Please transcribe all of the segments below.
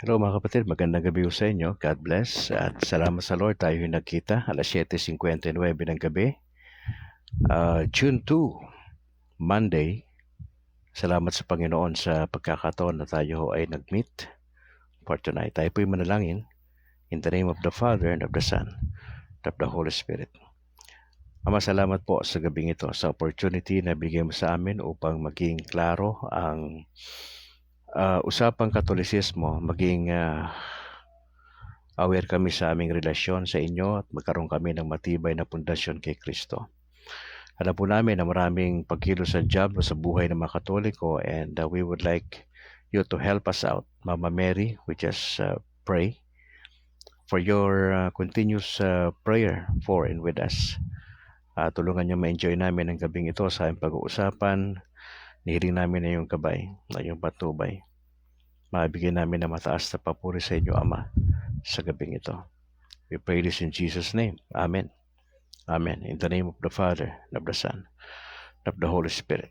Hello mga kapatid, magandang gabi sa inyo. God bless at salamat sa Lord tayo yung nagkita alas 7:59 ng gabi. June 2, Monday. Salamat sa Panginoon sa pagkakataon na tayo ay nag-meet for tonight. Tayo po'y manalangin in the name of the Father and of the Son and of the Holy Spirit. Ama, salamat po sa gabing ito, sa opportunity na bigyan mo sa amin upang maging klaro ang usapang Katolisismo, maging aware kami sa aming relasyon sa inyo at magkaroon kami ng matibay na pundasyon kay Kristo. Alam po namin na maraming pagkilos sa diablo sa buhay ng mga Katoliko and we would like you to help us out. Mama Mary, we just pray for your continuous prayer for and with us. Tulungan niyo ma-enjoy namin ang gabing ito sa aming pag-uusapan. Nihiling namin na iyong gabay, na iyong patubay. Mabigyan namin na mataas na papuri sa inyo, Ama, sa gabing ito. We pray this in Jesus' name. Amen. Amen. In the name of the Father, and of the Son, and of the Holy Spirit.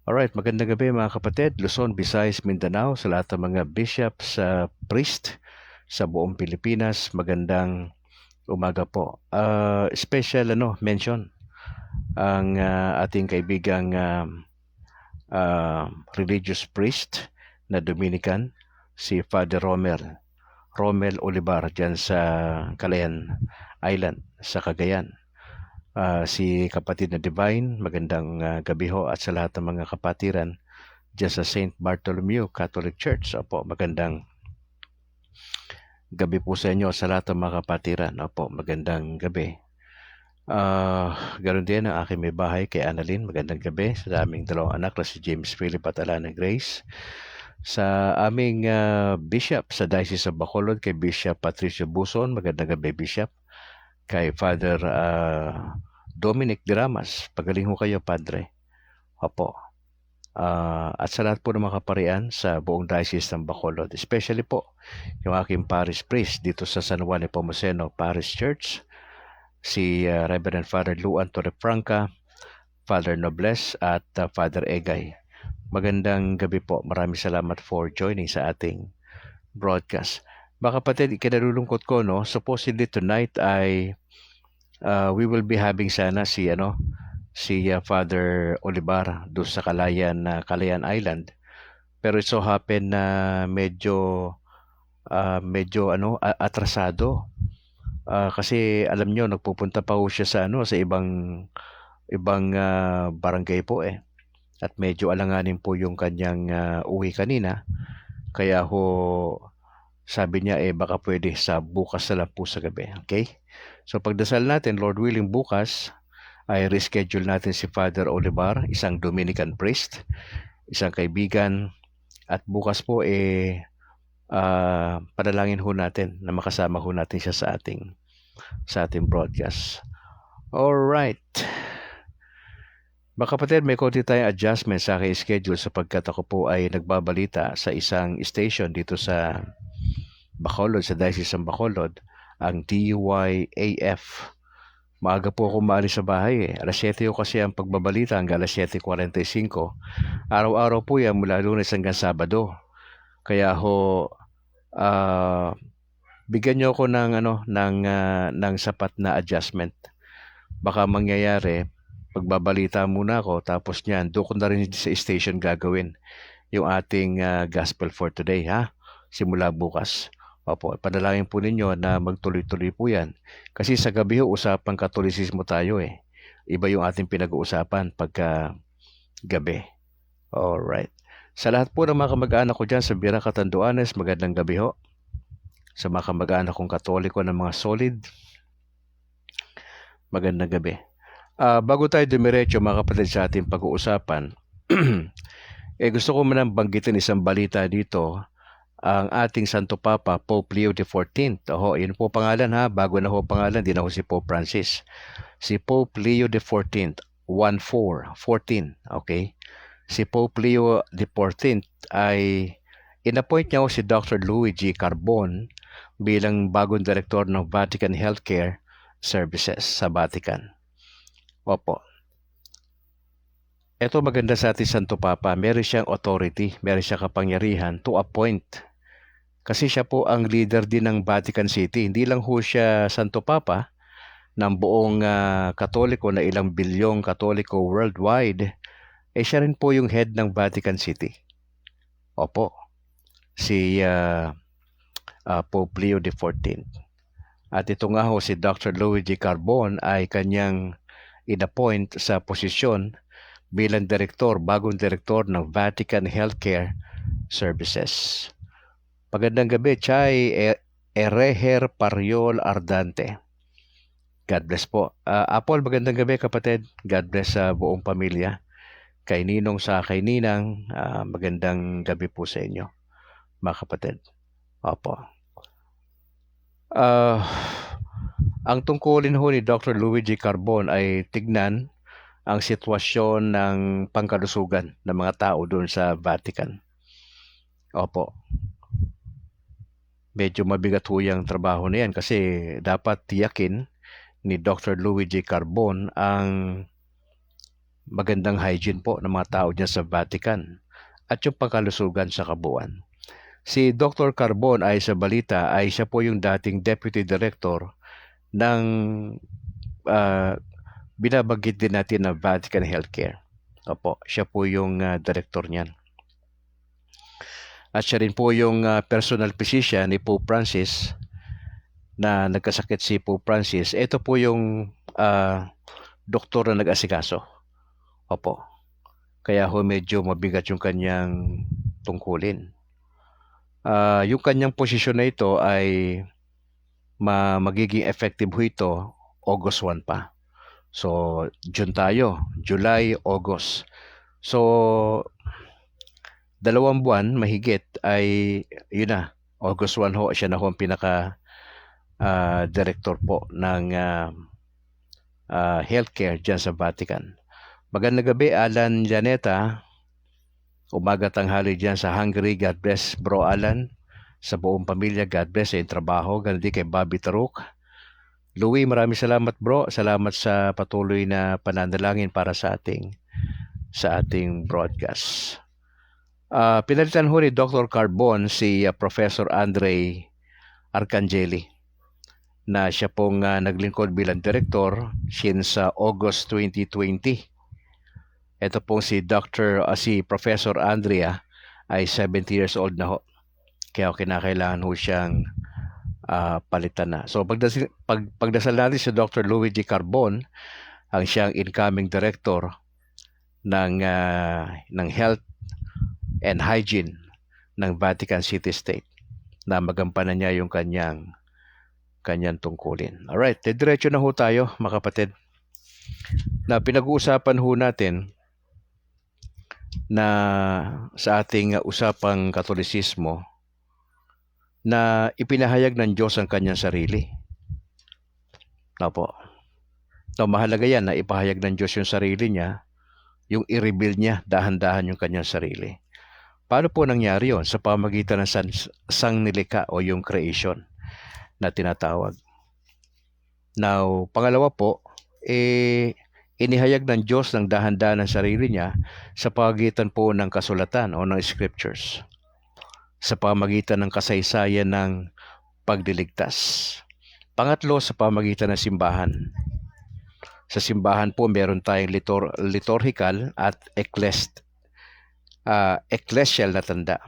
Alright, magandang gabi mga kapatid. Luzon, Visayas, Mindanao, sa lahat ng mga bishops, priest sa buong Pilipinas. Magandang umaga po. Special mention ang ating kaibigang religious priest na Dominican, si Father Romel Olivar dyan sa Calayan Island sa Cagayan. Si kapatid na Divine, magandang gabi ho, at sa lahat ng mga kapatiran dyan sa St. Bartholomew Catholic Church. Opo, magandang gabi po sa inyo sa lahat ng mga kapatiran. Opo, magandang gabi. Ganoon din ang aking may bahay kay Annalyn. Magandang gabi sa aming dalawang anak na si James Philip at Alana Grace. Sa aming bishop sa Diocese of Bacolod, kay Bishop Patricio Buson. Magandang gabi, Bishop. Kay Father Dominic Diramas. Pagaling ho kayo, Padre. Opo. At sa lahat po ng mga kaparian sa buong Diocese ng Bacolod. Especially po yung aking parish priest dito sa San Juan Nepomuceno Parish Church. Si Reverend Father Luan Torrefranca, Father Nobles at Father Egay. Magandang gabi po. Maraming salamat for joining sa ating broadcast. Mga kapatid, ikinalulungkot ko, supposedly tonight ay we will be having sana si Father Olivar doon sa Calayan Island. Pero it so happen na medyo atrasado. Kasi alam nyo, nagpupunta pa ho siya sa ibang barangay po at medyo alanganin po yung kanyang uwi kanina, kaya ho sabi niya baka pwede sa bukas na lang po sa gabi. Okay, so pagdasal natin, Lord willing, bukas ay reschedule natin si Father Olivar, isang Dominican priest, isang kaibigan, at bukas po panalangin ho natin na makasama ho natin siya sa ating broadcast. Alright. Mga kapatid, may konti tayong adjustment sa aking schedule sapagkat ako po ay nagbabalita sa isang station dito sa Bacolod, sa Diocese ng Bacolod, ang DYAF. Maaga po ako maalis sa bahay. Alas 7 ko kasi ang pagbabalita hanggang alas 7:45. Araw-araw po yan mula Lunes hanggang Sabado. Kaya ho, bigyan niyo ako ng sapat na adjustment. Baka mangyayari, pagbabalita muna ako, tapos niyan, doon ko na rin sa station gagawin yung ating gospel for today, simula bukas. Opo, panalangin po ninyo na magtuloy-tuloy po yan. Kasi sa gabi ho, usapang Katolisismo tayo Iba yung ating pinag-uusapan pagka gabi. Alright. Sa lahat po ng mga kamag-anak ko dyan sa Bira, Catanduanes, magandang gabi ho. Sa mga kamag-anak kong Katoliko ng mga solid, magandang gabi. Bago tayo dumiretso mga kapatid sa ating pag-uusapan, gusto ko manang banggitin isang balita dito. Ang ating Santo Papa, Pope Leo XIV. Yun po pangalan bago na ho pangalan, di na ho si Pope Francis. Si Pope Leo XIV, 14, okay? Si Pope Leo XIV ay inappoint niya ho si Dr. Luigi Carbon bilang bagong direktor ng Vatican Healthcare Services sa Vatican. Opo. Ito maganda sa ating Santo Papa, meron siyang authority, meron siyang kapangyarihan to appoint Kasi siya po ang leader din ng Vatican City. Hindi lang ho siya Santo Papa ng buong Katoliko na ilang bilyong Katoliko worldwide. Siya rin po yung head ng Vatican City. Opo, si Pope Leo XIV. At ito nga ho si Dr. Luigi Carbon ay kanyang inappoint sa posisyon bilang bagong direktor ng Vatican Healthcare Services. Magandang gabi, Chay Ereher Pariol Ardante. God bless po. Apple, magandang gabi kapatid. God bless sa buong pamilya. Kay Ninong sa kay Ninang, magandang gabi po sa inyo, mga kapatid. Opo. Ang tungkulin ho ni Dr. Luigi Carbon ay tignan ang sitwasyon ng pangkalusugan ng mga tao doon sa Vatican. Opo. Medyo mabigat ho yung trabaho na yan kasi dapat tiyakin ni Dr. Luigi Carbon ang magandang hygiene po ng mga tao dyan sa Vatican at yung pangkalusugan sa kabuuan. Si Dr. Carbon ay sa balita ay siya po yung dating Deputy Director ng binabanggit din natin na Vatican Healthcare. Opo, siya po yung director niyan. At siya rin po yung personal physician ni Pope Francis na nagkasakit si Pope Francis. Ito po yung doktor na nag-asikaso. Opo. Kaya ho medyo mabigat yung kanyang tungkulin. Yung kanyang posisyon na ito ay magiging effective ho ito August 1 pa. So, June tayo. July, August. So, 2 buwan mahigit ay yun na. August 1 ho, siya na ho ang pinaka director po ng healthcare dyan sa Vatican. Magandang gabi, Alan Janeta. Umaga tanghali dyan sa Hungary. God bless, bro Alan. Sa buong pamilya, God bless sa iyong trabaho. Ganun din kay Bobby Taruk. Louie, maraming salamat bro. Salamat sa patuloy na pananalangin para sa ating broadcast. Pinalitan ho ni Dr. Carbon si Professor Andre Arcangeli na siya pong naglingkod bilang direktor since August 2020. Ito pong si Professor Andrea ay 70 years old na ho. Kaya kinakailangan ho siyang palitan na. So pagdasal natin si Dr. Luigi Carbon, ang siyang incoming director ng Health and Hygiene ng Vatican City State na magampanan niya yung kanyang tungkulin. Alright, diretso na ho tayo mga kapatid. Na pinag-uusapan ho natin na sa ating usapang Katolisismo na ipinahayag ng Diyos ang kanyang sarili. Opo. So, mahalaga yan na ipahayag ng Diyos yung sarili niya, yung i-reveal niya dahan-dahan yung kanyang sarili. Paano po nangyari yon? Sa pamagitan ng sangnilika o yung creation na tinatawag. Now, pangalawa po, inihayag ng Diyos ng dahan-dahan ang sarili niya sa pamagitan po ng kasulatan o ng scriptures. Sa pamagitan ng kasaysayan ng pagliligtas. Pangatlo, sa pamagitan ng simbahan. Sa simbahan po, meron tayong liturgical at ecclesial na tanda.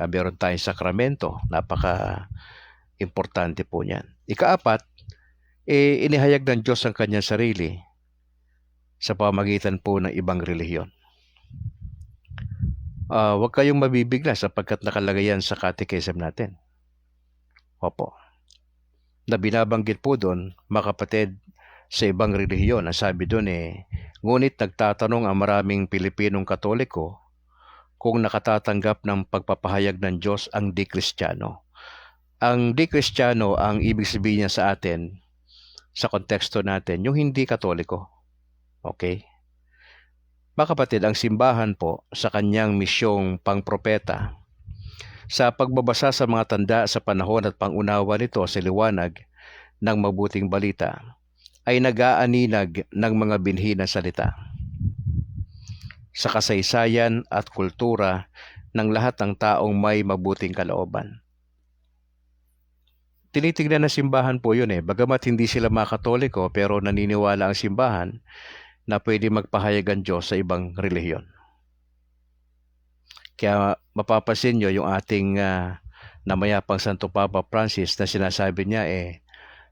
Meron tayong sakramento. Napaka-importante po niyan. Ikaapat, inihayag ng Diyos ang kanyang sarili sa pamagitan po ng ibang relihiyon. Huwag kayong mabibigla sapagkat nakalagay yan sa catechism natin. Opo. Na binabanggit po doon, mga kapatid, sa ibang relihiyon. Ang sabi doon ngunit nagtatanong ang maraming Pilipinong Katoliko kung nakatatanggap ng pagpapahayag ng Diyos ang di-Kristiyano. Ang di-Kristiyano, ang ibig sabihin niya sa atin, sa konteksto natin, yung hindi Katoliko. Okay? Mga kapatid, ang simbahan po sa kanyang misyong pangpropeta, sa pagbabasa sa mga tanda sa panahon at pangunawa nito sa liwanag ng mabuting balita, ay nag-aaninag ng mga binhi na salita sa kasaysayan at kultura ng lahat ng taong may mabuting kalooban. tinitignan ng simbahan po yun eh. Bagamat hindi sila mga Katoliko, pero naniniwala ang simbahan na pwede magpahayag ang Diyos sa ibang relihiyon. Kaya mapapansin nyo yung ating namayapang Santo Papa Francis na sinasabi niya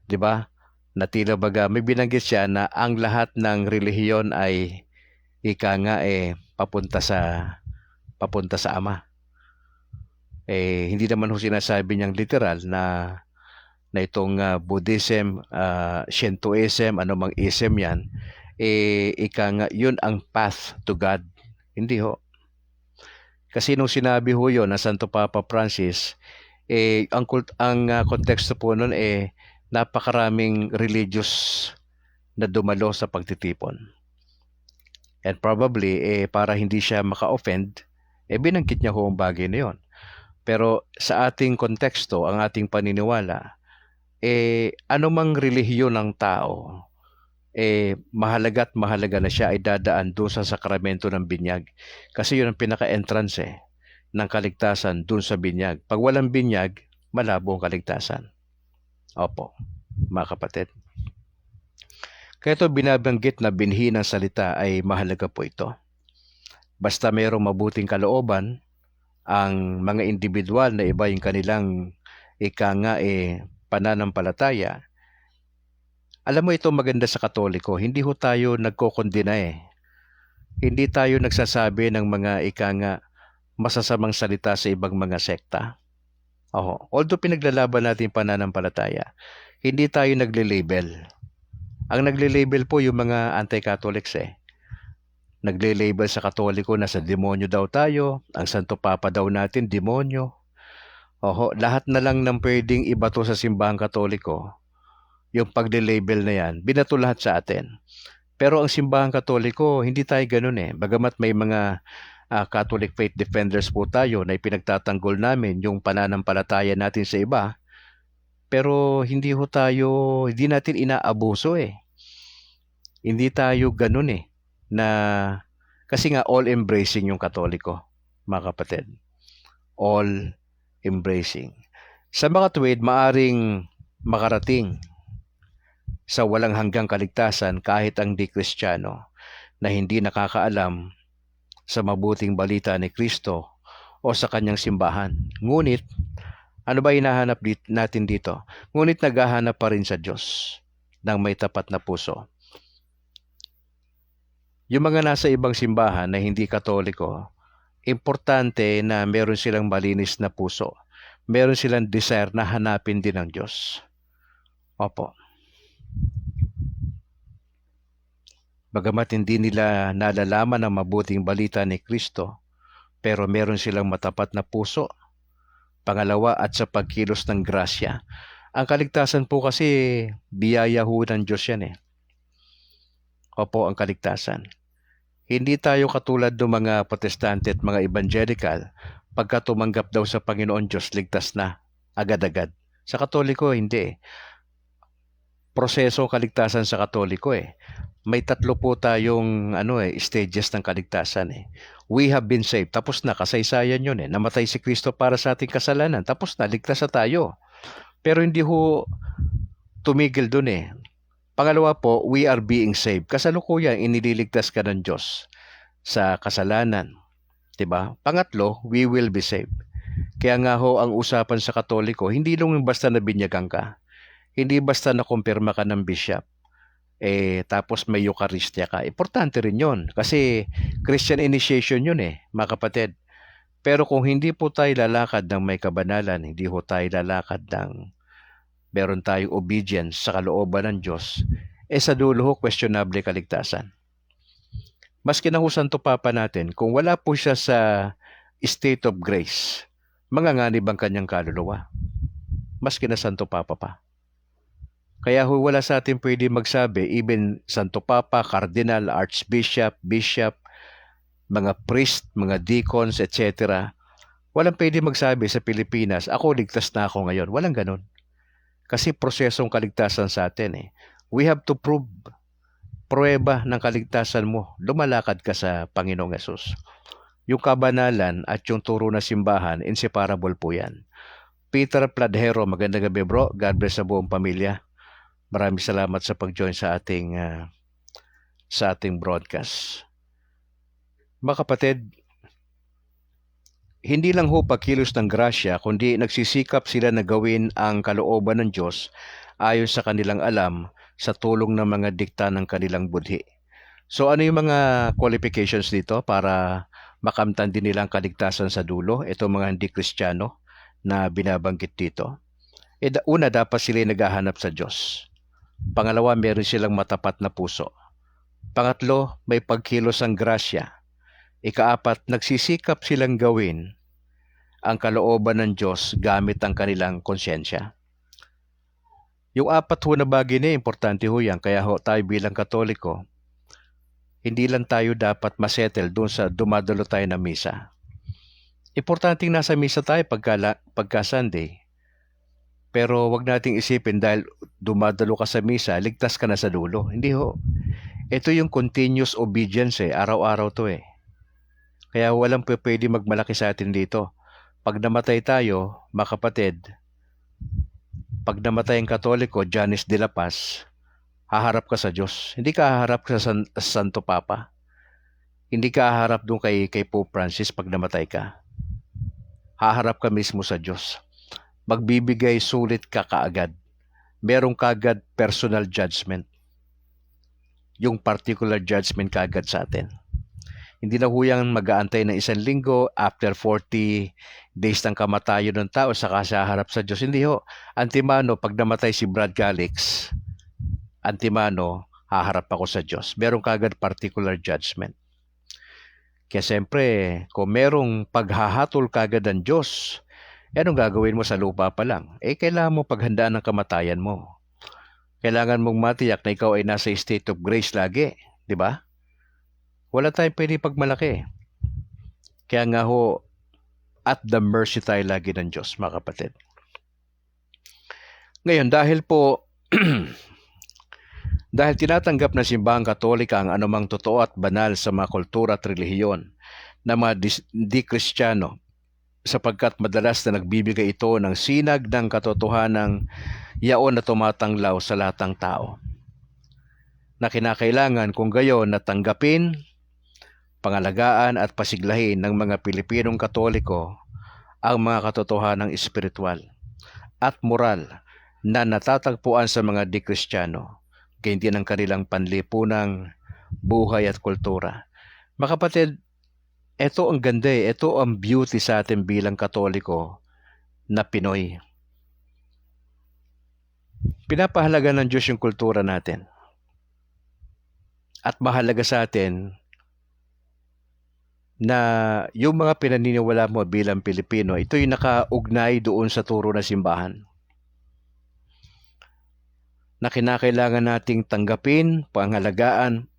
di ba, na tila baga may binanggit siya na ang lahat ng relihiyon ay papunta sa Ama. Hindi naman ho sinasabi niyang literal na itong Buddhism, Shintoism, anumang ism yan, yun ang path to God. Hindi ho. Kasi nung sinabi ho yun na Santo Papa Francis, ang konteksto po nun napakaraming religious na dumalo sa pagtitipon. And probably, para hindi siya maka-offend, binanggit niya ho ang bagay na yun. Pero sa ating konteksto, ang ating paniniwala, anumang relihiyon ng tao, mahalaga na siya ay dadaan doon sa sakramento ng binyag. Kasi yun ang pinaka-entrance ng kaligtasan doon sa binyag. Pag walang binyag, malabo ang kaligtasan. Opo, mga kapatid. Kaya ito binabanggit na binhi ng salita ay mahalaga po ito. Basta mayroong mabuting kalooban, ang mga individual na iba yung kanilang pananampalataya. Alam mo ito maganda sa Katoliko, hindi ho tayo nagkokondena Hindi tayo nagsasabi ng mga masasamang salita sa ibang mga sekta. Although pinaglalaban natin pananampalataya, hindi tayo nagle-label. Ang nagle-label po yung mga anti-Catholics Nagle-label sa Katoliko na sa demonyo daw tayo, ang Santo Papa daw natin, demonyo. Lahat na lang ng pwedeng ibato sa simbahang Katoliko, yung pagle-label na yan, binato lahat sa atin. Pero ang simbahang Katoliko, hindi tayo ganun Bagamat may mga Catholic faith defenders po tayo na ipinagtatanggol namin yung pananampalataya natin sa iba, pero hindi natin inaabuso Hindi tayo ganun na kasi nga all-embracing yung Katoliko, mga kapatid. All-embracing. Sa mga tuwid, maaring makarating sa walang hanggang kaligtasan kahit ang di-Kristiyano na hindi nakakaalam sa mabuting balita ni Kristo o sa kanyang simbahan. Ngunit, ano ba hinahanap natin dito? Ngunit naghahanap pa rin sa Diyos ng may tapat na puso. Yung mga nasa ibang simbahan na hindi Katoliko, importante na meron silang malinis na puso. Meron silang desire na hanapin din ang Diyos. Opo. Bagamat hindi nila nalalaman ang mabuting balita ni Kristo, pero meron silang matapat na puso. Pangalawa, at sa pagkilos ng grasya. Ang kaligtasan po kasi, biyaya ho ng Diyos yan Opo, ang kaligtasan. Hindi tayo katulad ng mga Protestante at mga Evangelical, pagka tumanggap daw sa Panginoon Diyos, ligtas na, agad-agad. Sa Katoliko, hindi Proseso kaligtasan sa Katoliko May 3 po tayong stages ng kaligtasan We have been saved. Tapos na, kasaysayan yun Namatay si Kristo para sa ating kasalanan. Tapos na, ligtas na tayo. Pero hindi ho tumigil dun Pangalawa po, we are being saved. Kasalukuyan, inililigtas ka ng Diyos sa kasalanan. Diba? Pangatlo, we will be saved. Kaya nga ho, ang usapan sa Katoliko, hindi lang basta nabinyagan ka. Hindi basta nakumpirma ka ng bishop. Tapos may Eucharistia ka. Importante rin yun. Kasi Christian initiation yun mga kapatid. Pero kung hindi po tayo lalakad ng may kabanalan, hindi po tayo lalakad ng meron tayong obedience sa kalooban ng Diyos, sa dulo ho, questionable kaligtasan. Maski na ho Santo Papa natin, kung wala po siya sa state of grace, manganganib ang kanyang kaluluwa. Maski na Santo Papa pa. Kaya ho, wala sa atin pwede magsabi, even Santo Papa, Cardinal, Archbishop, Bishop, mga priest, mga deacons, etc. Walang pwede magsabi sa Pilipinas, ako ligtas na ako ngayon. Walang ganun. Kasi prosesong kaligtasan sa atin We have to prove, pruweba ng kaligtasan mo. Lumalakad ka sa Panginoong Yesus. Yung kabanalan at yung turo na simbahan, inseparable po yan. Peter Pladhero, magandang gabi bro. God bless sa buong pamilya. Maraming salamat sa pag-join sa ating broadcast. Mga kapatid, hindi lang ho pagkilos ng grasya, kundi nagsisikap sila na gawin ang kalooban ng Diyos ayon sa kanilang alam sa tulong ng mga dikta ng kanilang budhi. So ano yung mga qualifications dito para makamtan din nilang kaligtasan sa dulo? Ito mga hindi Kristiyano na binabanggit dito. Una, dapat sila naghahanap sa Diyos. Pangalawa, meron silang matapat na puso. Pangatlo, may pagkilos ang grasya. Ikaapat, nagsisikap silang gawin ang kalooban ng Diyos gamit ang kanilang konsyensya. Yung apat ho na bagay na importante ho yan. Kaya ho tayo bilang Katoliko, hindi lang tayo dapat masettle doon sa dumadalo tayo na misa. Importanteng nasa misa tayo pagka Sunday. Pero wag nating isipin dahil dumadalo ka sa misa, ligtas ka na sa dulo. Hindi ho. Ito yung continuous obedience Araw-araw to Kaya walang pwede magmalaki sa atin dito. Pag namatay tayo, mga kapatid, pag namatay ang Katoliko, Janis de la Paz, haharap ka sa Diyos. Hindi ka haharap sa Santo Papa. Hindi ka haharap doon kay Pope Francis pag namatay ka. Haharap ka mismo sa Diyos. Magbibigay sulit ka kaagad. Merong kaagad personal judgment. Yung particular judgment kaagad sa atin. Hindi na huyang mag-aantay ng 1 linggo after 40 days ng kamatayon ng tao saka siya harap sa Diyos. Hindi ho. Antimano, pag namatay si Brad Calix, antimano, haharap ako sa Diyos. Merong kaagad particular judgment. Kaya siyempre, kung merong paghahatol kaagad ng Diyos, anong gagawin mo sa lupa pa lang? Kailangan mo paghandaan ng kamatayan mo. Kailangan mong matiyak na ikaw ay nasa state of grace lagi. Di ba? Wala tayong pwede pagmalaki. Kaya nga ho, at the mercy tayo lagi ng Diyos, mga kapatid. Ngayon, dahil tinatanggap ng simbahang Katolika ang anumang totoo at banal sa mga kultura at relihiyon ng mga di-Kristiyano, sapagkat madalas na nagbibigay ito ng sinag ng katotohanang yaon na tumatanglaw sa lahat ng tao. Na kinakailangan kung gayon na tanggapin, pangalagaan at pasiglahin ng mga Pilipinong Katoliko ang mga katotohanang espiritual at moral na natatagpuan sa mga di-Kristiyano, gayon din ang kanilang panlipunang buhay at kultura. Mga kapatid, ito ang ganda Ito ang beauty sa atin bilang Katoliko na Pinoy. Pinapahalaga ng Diyos yung kultura natin. At mahalaga sa atin na yung mga pinaniniwala mo bilang Pilipino, ito yung nakaugnay doon sa turo ng simbahan. Na kinakailangan nating tanggapin, pangalagaan,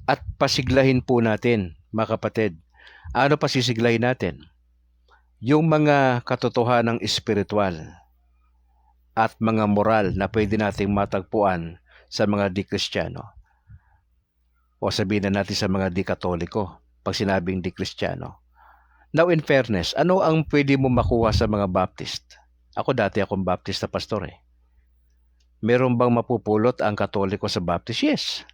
at pasiglahin po natin, mga kapatid. Ano pa sisiglahin natin? Yung mga katotohanang espiritual at mga moral na pwede nating matagpuan sa mga di-Kristiyano. O sabihin na natin sa mga di-Katoliko pag sinabing di-Kristiyano. Now in fairness, ano ang pwede mo makuha sa mga Baptist? Ako dati akong Baptist na pastor Meron bang mapupulot ang Katoliko sa Baptist? Yes.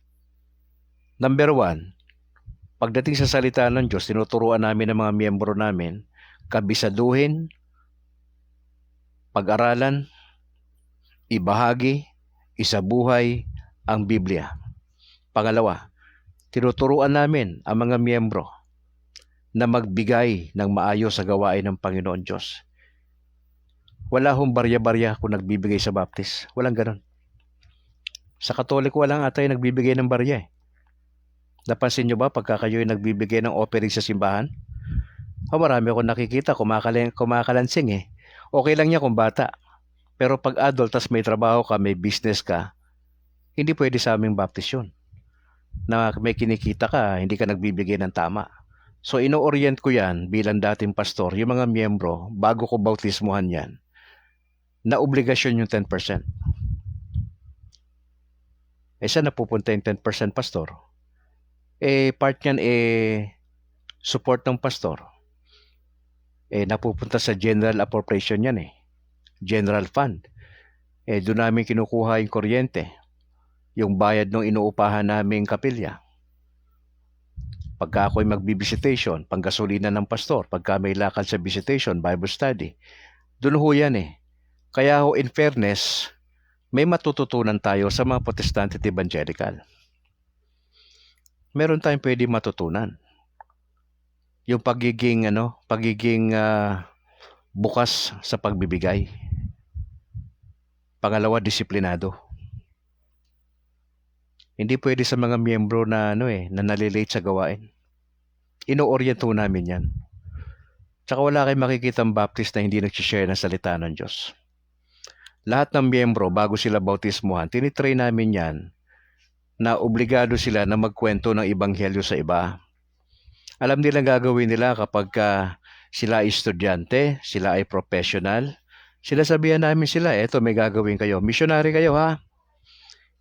Number 1, pagdating sa salita ng Diyos, tinuturuan namin ng mga miyembro namin, kabisaduhin, pag-aralan, ibahagi, isabuhay ang Biblia. Pangalawa, tinuturuan namin ang mga miyembro na magbigay ng maayos sa gawain ng Panginoon Diyos. Wala hong barya-barya kung nagbibigay sa Baptist. Walang ganon. Sa Katoliko, walang atay nagbibigay ng barya Napansin nyo ba pagka kayo nagbibigay ng offering sa simbahan? Marami akong nakikita, kumakalansing Okay lang niya kung bata. Pero pag adult, tas may trabaho ka, may business ka, hindi pwede sa aming Baptist yun. Na may kinikita ka, hindi ka nagbibigay ng tama. So ino-orient ko yan bilang dating pastor, yung mga miyembro, bago ko bautismuhan yan, na obligasyon yung 10%. Saan napupunta yung 10%, pastor? Part yan support ng pastor. napupunta sa general appropriation yan eh. General fund. Doon namin kinukuha yung kuryente. Yung bayad ng inuupahan naming kapilya. Pagka ako'y magbibisitation, panggasolina ng pastor, pagka may lakad sa visitation, Bible study, doon ho yan eh. Kaya ho, in fairness, may matututunan tayo sa mga Protestante at Evangelical. Meron tayong pwede matutunan. Yung pagiging bukas sa pagbibigay. Pangalawa, disiplinado. Hindi pwede sa mga miyembro na na nalilate sa gawain. Ino-oriento namin 'yan. Tsaka wala kayong makikitang Baptist na hindi nag-share ng salita ng Diyos. Lahat ng miyembro bago sila bautismuhan, tinitrain namin 'yan na obligado sila na magkwento ng ebanghelyo sa iba. Alam nilang gagawin nila kapag sila ay estudyante, sila ay professional. Sila sabihan namin sila, eto may gagawin kayo. Missionary kayo ha.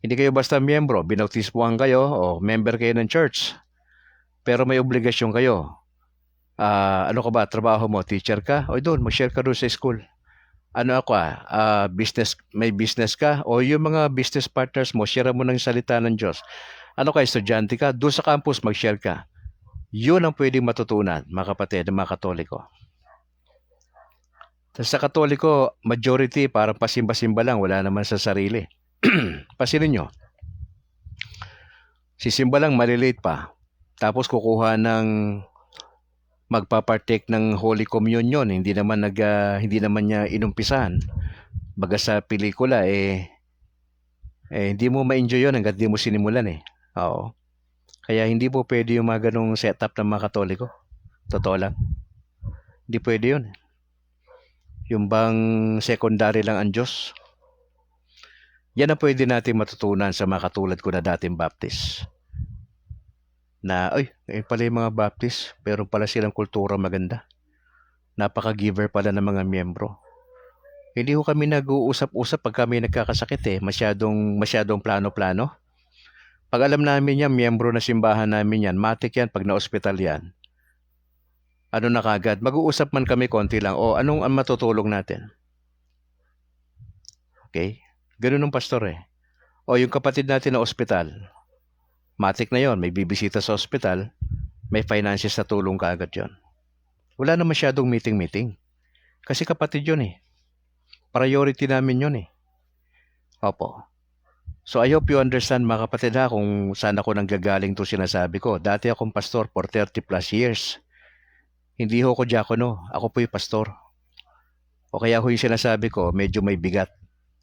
Hindi kayo basta miyembro, binautismuhan kayo o member kayo ng church. Pero may obligasyon kayo. Ano ka ba? Trabaho mo? Teacher ka? O doon, mag-share ka doon sa school. Ano ako may business ka? O yung mga business partners mo, share mo ng salita ng Diyos. Ano ka? Estudyante ka? Doon sa campus, mag-share ka. Yun ang pwedeng matutunan, mga kapatid, mga Katoliko. Sa Katoliko, majority parang pasimba-simba lang, wala naman sa sarili. Pasinin nyo. Sisimba lang, malilate pa. Tapos kukuha ng magpapartake ng Holy Communion. Hindi naman niya inumpisahan. Baga sa pelikula, hindi mo ma-enjoy yun hanggat di mo sinimulan eh. Oo. Kaya hindi po pwede yung mga ganong setup ng mga Katoliko. Totoo lang. Hindi pwede yun. Yung bang secondary lang ang Diyos. Yan ang pwede natin matutunan sa mga katulad ko na dating Baptist. Na, ngayon pala yung mga Baptist, pero pala silang kultura maganda. Napaka-giver pala ng mga miyembro. Hindi ko kami nag-uusap-usap pag kami nagkakasakit eh. Masyadong plano-plano. Pag alam namin yan, miyembro na simbahan namin yan, matik yan pag na-hospital yan. Ano na kagad, mag-uusap man kami konti lang, anong ang matutulong natin? Okay? Ganun ng pastor eh. Yung kapatid natin na ospital, matik na yon, may bibisita sa ospital, may finances na tulong kaagad yon. Wala na masyadong meeting-meeting. Kasi kapatid yun eh. Priority namin yun eh. Opo. So I hope you understand mga kapatid ha, kung saan ako nanggagaling to sinasabi ko. Dati akong pastor for 30 plus years. Hindi ho ko diakono, ako po yung pastor. O kaya ho yung sinasabi ko, medyo may bigat.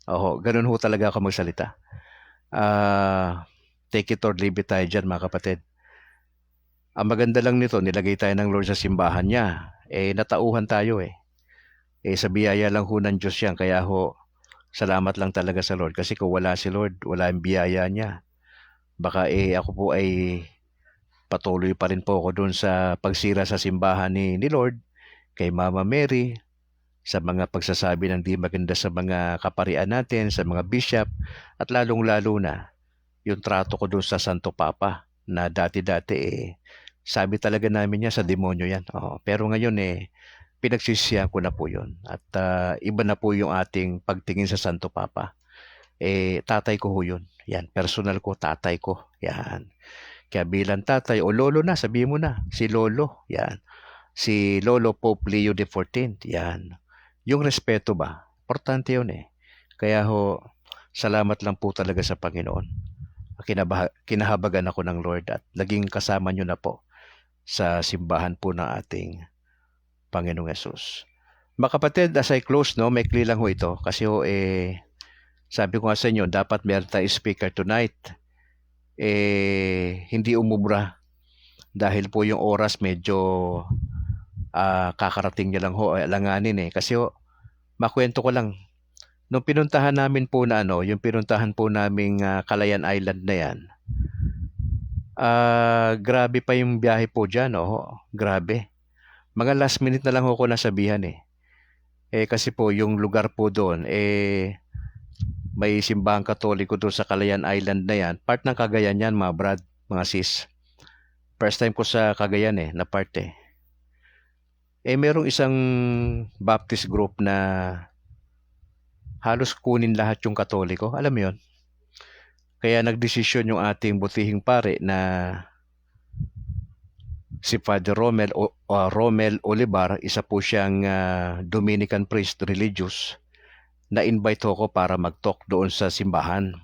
Ganun ho talaga ako magsalita. Take it or leave it tayo dyan mga kapatid. Ang maganda lang nito, nilagay tayo ng Lord sa simbahan niya. Natauhan tayo eh. Sa biyaya lang ho ng Diyos yan. Kaya ho, salamat lang talaga sa Lord. Kasi kung wala si Lord, wala ang biyaya niya. Baka ako po ay patuloy pa rin po ako doon sa pagsira sa simbahan ni Lord, kay Mama Mary, sa mga pagsasabi ng di maganda sa mga kaparian natin, sa mga bishop, at lalong-lalo na yung trato ko doon sa Santo Papa na dati-dati sabi talaga namin niya sa demonyo yan. Pero ngayon pinagsisihan ko na po yun. At iba na po yung ating pagtingin sa Santo Papa. Tatay ko ho yun. Yan, personal ko, tatay ko. Yan. Kaya bilang tatay o lolo na, sabihin mo na, si Lolo. Yan. Si Lolo Pope Leo XIV. Yan. Yung respeto ba? Importante yun eh. Kaya ho, salamat lang po talaga sa Panginoon. Kinahabagan ako ng Lord at naging kasama nyo na po sa simbahan po ng ating Panginoong Yesus. Mga kapatid, as I close, may clear lang ho ito. Kasi ho, sabi ko nga sa inyo, dapat meron tayong speaker tonight. Hindi umubra. Dahil po yung oras medyo kakarating niya lang ho, alanganin Kasi ho, makwento ko lang. Nung pinuntahan namin po na yung pinuntahan po naming Calayan Island na yan, grabe pa yung biyahe po dyan, grabe. Mga last minute na lang ako nasabihan kasi po yung lugar po doon, may simbahang Katoliko doon sa Calayan Island na yan. Part ng Cagayan yan, mga brad, mga sis. First time ko sa Cagayan na part merong isang Baptist group na halos kunin lahat yung Katoliko. Alam mo yun? Kaya nagdesisyon yung ating butihing pare na si Father Romel Olivar, isa po siyang Dominican priest religious, na-invite ko para mag-talk doon sa simbahan.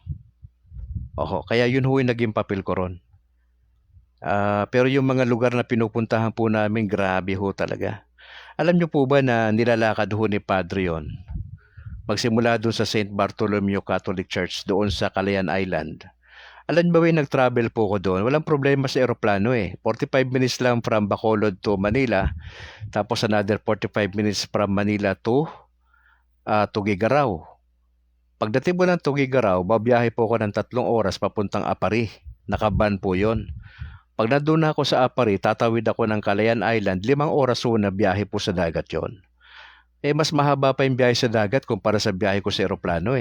Kaya yun ho yung naging papel ko ron. Pero yung mga lugar na pinupuntahan po namin, grabe ho talaga. Alam niyo po ba na nilalakad ho ni Padre yon? Magsimula doon sa St. Bartholomew Catholic Church doon sa Calayan Island. Alam ba nag-travel po ko doon? Walang problema sa eroplano 45 minutes lang from Bacolod to Manila. Tapos another 45 minutes from Manila to Tuguegarao. Pagdating mo ng Tuguegarao, babiyahe po ako ng 3 oras papuntang Apari. Nakaban po yon. Pag nandun na ako sa Apari, tatawid ako ng Calayan Island, 5 oras ho na biyahe po sa dagat yon. Mas mahaba pa yung biyahe sa dagat kumpara sa biyahe ko sa eroplano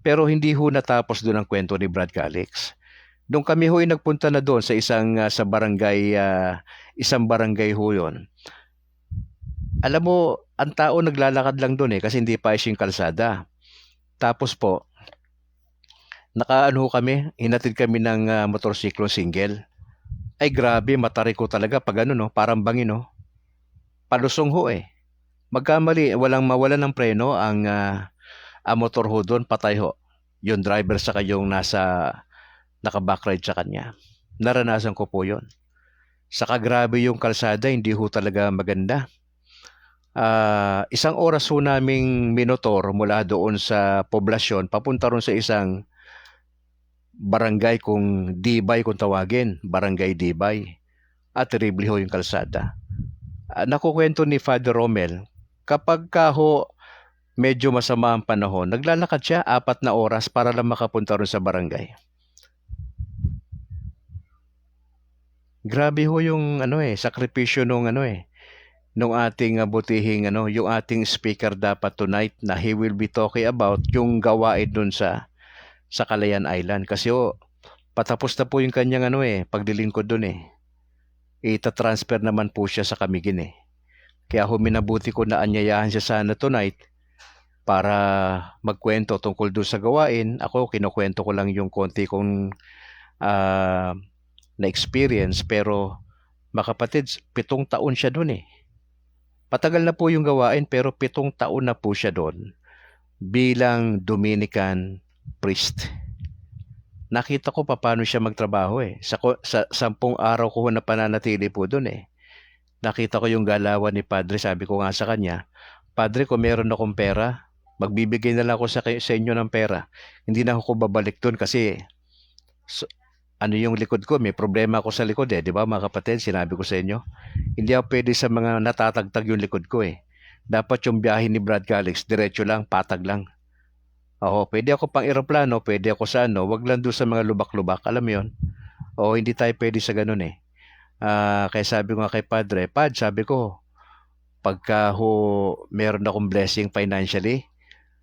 Pero hindi ho natapos doon ang kwento ni Brad Calix. Nung kami ho ay nagpunta na doon sa sa barangay, isang barangay ho yun. Alam mo, ang tao naglalakad lang doon kasi hindi pa yung kalsada. Tapos po, kami, hinatid kami ng motorsiklo single. Ay grabe, matarik ko talaga pag parang bangin Palusong ho Magkamali, walang mawala ng preno ang motor ho doon, patay ho. Yung driver saka yung naka-backride sa kanya. Naranasan ko po yon. Saka grabe yung kalsada, hindi ho talaga maganda. 1 oras ho naming minotor mula doon sa poblasyon, papunta ron sa isang barangay kung Dibay kung tawagin, barangay Dibay. At terrible ho yung kalsada. Nakukwento ni Father Romel, kapag medyo masama ang panahon, naglalakad siya 4 na oras para lang makapunta ron sa barangay. Grabe ho yung sakripisyo nung nung ating butihing yung ating speaker dapat tonight na he will be talking about yung gawain dun sa Calayan Island. Kasi patapos na po yung kanyang paglilingkod dun ita-transfer naman po siya sa Camiguin Kaya minabuti ko na anyayahan siya sana tonight para magkwento tungkol doon sa gawain. Ako, kinukwento ko lang yung konti kong na-experience. Pero, mga kapatid, 7 taon siya doon Patagal na po yung gawain pero 7 taon na po siya doon bilang Dominican priest. Nakita ko paano siya magtrabaho Sa 10 araw ko na pananatili po doon Nakita ko yung galawan ni Padre. Sabi ko nga sa kanya, Padre, kung meron akong pera, magbibigay na lang ako sa inyo ng pera. Hindi na ako babalik doon kasi yung likod ko, may problema ako sa likod di ba mga kapatid? Sinabi ko sa inyo, hindi ako pwede sa mga natatagtag yung likod ko Dapat yung biyahe ni Brad Calix, diretso lang, patag lang. Pwede ako pang eroplano, pwede ako sa wag lang doon sa mga lubak-lubak, alam mo yun? Hindi tayo pwede sa ganun kaya sabi ko nga kay Padre, sabi ko, pagka meron akong blessing financially,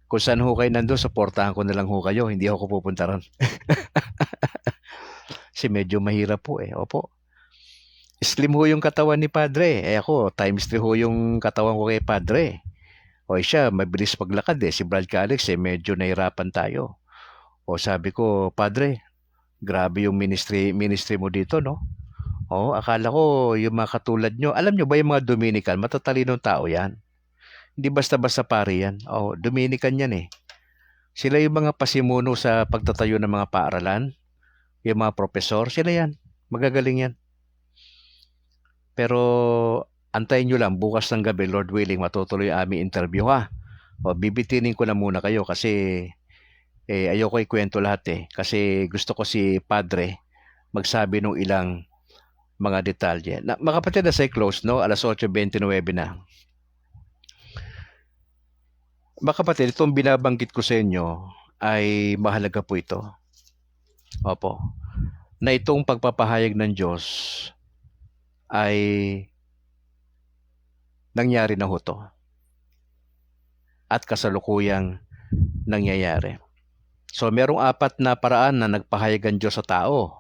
kung saan kayo nandun, supportahan ko na lang kayo, hindi ako pupunta ron. Kasi medyo mahirap po Opo. Slim yung katawan ni Padre. Ako, times 3 yung katawan ko kay Padre. Siya, mabilis paglakad Si Brad Calix, medyo nahirapan tayo. Sabi ko, Padre, grabe yung ministry mo dito, no? Akala ko yung mga katulad nyo. Alam nyo ba yung mga Dominican, matatalinong tao yan. Hindi basta-basta pari yan. Dominican yan Sila yung mga pasimuno sa pagtatayo ng mga paaralan. Yung mga profesor, sila yan. Magagaling yan. Pero antayin nyo lang, bukas ng gabi, Lord willing, matutuloy ang aming interview bibitinin ko na muna kayo kasi ayoko ikwento lahat Kasi gusto ko si Padre magsabi ng ilang mga detalye. Mga kapatid, na say close, no? 8:29 na. Mga kapatid, itong binabanggit ko sa inyo ay mahalaga po ito. Opo. Na itong pagpapahayag ng Diyos ay nangyari na to. At kasalukuyang nangyayari. So, merong 4 na paraan na nagpahayag ang Diyos sa tao.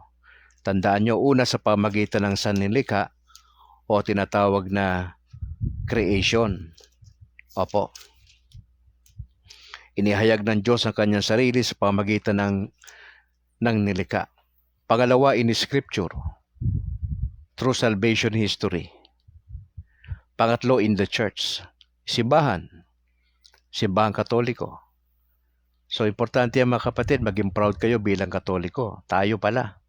Tandaan nyo, una sa pamagitan ng sanlilikha o tinatawag na creation. Opo. Inihayag ng Diyos ang kanyang sarili sa pamagitan ng nilikha. Pangalawa, in Scripture, through salvation history. Pangatlo, in the church, simbahan Katoliko. So, importante yan mga kapatid, maging proud kayo bilang Katoliko. Tayo pala.